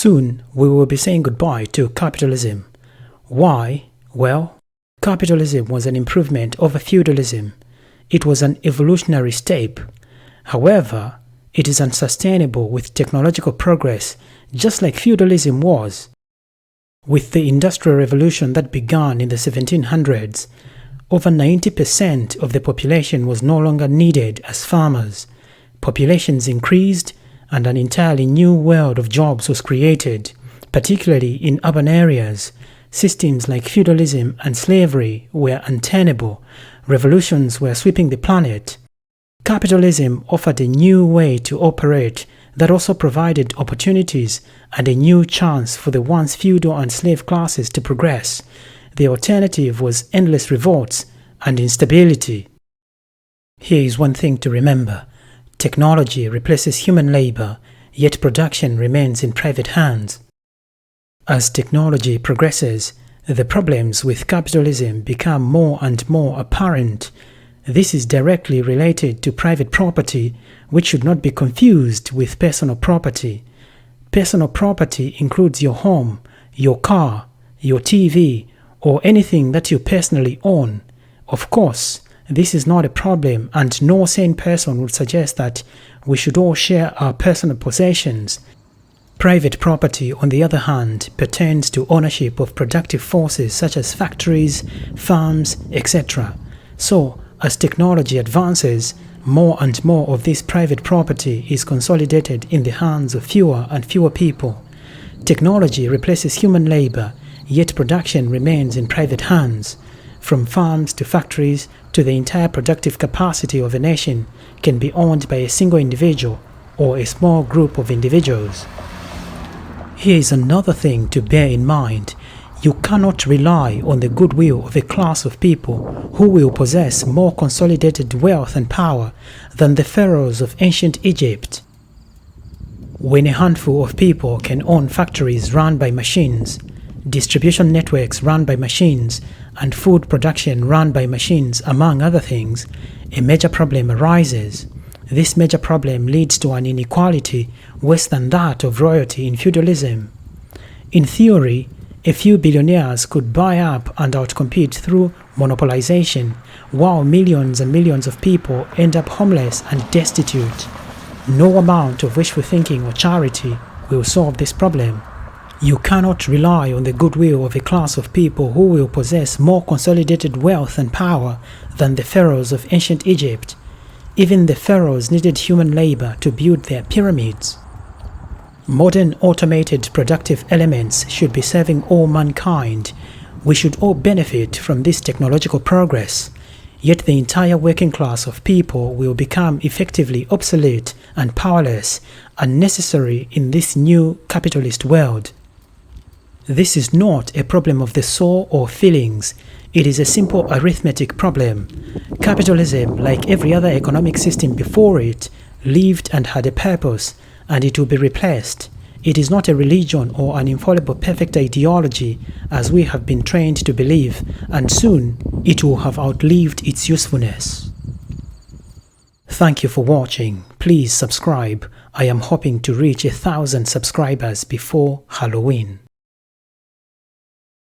Soon, we will be saying goodbye to capitalism. Why? Well, capitalism was an improvement over feudalism. It was an evolutionary step. However, it is unsustainable with technological progress, just like feudalism was. With the Industrial Revolution that began in the 1700s, over 90% of the population was no longer needed as farmers. Populations increased, and an entirely new world of jobs was created, particularly in urban areas. Systems like feudalism and slavery were untenable. Revolutions were sweeping the planet. Capitalism offered a new way to operate that also provided opportunities and a new chance for the once feudal and slave classes to progress. The alternative was endless revolts and instability. Here is one thing to remember. Technology replaces human labor, yet production remains in private hands. As technology progresses, the problems with capitalism become more and more apparent. This is directly related to private property, which should not be confused with personal property. Personal property includes your home, your car, your TV, or anything that you personally own. Of course, this is not a problem, and no sane person would suggest that we should all share our personal possessions. Private property, on the other hand, pertains to ownership of productive forces such as factories, farms, etc. So, as technology advances, more and more of this private property is consolidated in the hands of fewer and fewer people. Technology replaces human labor, yet production remains in private hands. From farms to factories to the entire productive capacity of a nation can be owned by a single individual or a small group of individuals. Here is another thing to bear in mind. You cannot rely on the goodwill of a class of people who will possess more consolidated wealth and power than the pharaohs of ancient Egypt. When a handful of people can own factories run by machines, distribution networks run by machines, and food production run by machines, among other things, a major problem arises. This major problem leads to an inequality worse than that of royalty in feudalism. In theory, a few billionaires could buy up and outcompete through monopolization, while millions and millions of people end up homeless and destitute. No amount of wishful thinking or charity will solve this problem. You cannot rely on the goodwill of a class of people who will possess more consolidated wealth and power than the pharaohs of ancient Egypt. Even the pharaohs needed human labor to build their pyramids. Modern automated productive elements should be serving all mankind. We should all benefit from this technological progress. Yet the entire working class of people will become effectively obsolete and powerless, unnecessary in this new capitalist world. This is not a problem of the soul or feelings. It is a simple arithmetic problem. Capitalism, like every other economic system before it, lived and had a purpose, and it will be replaced. It is not a religion or an infallible perfect ideology, as we have been trained to believe, and soon it will have outlived its usefulness. Thank you for watching. Please subscribe. I am hoping to reach 1,000 subscribers before Halloween.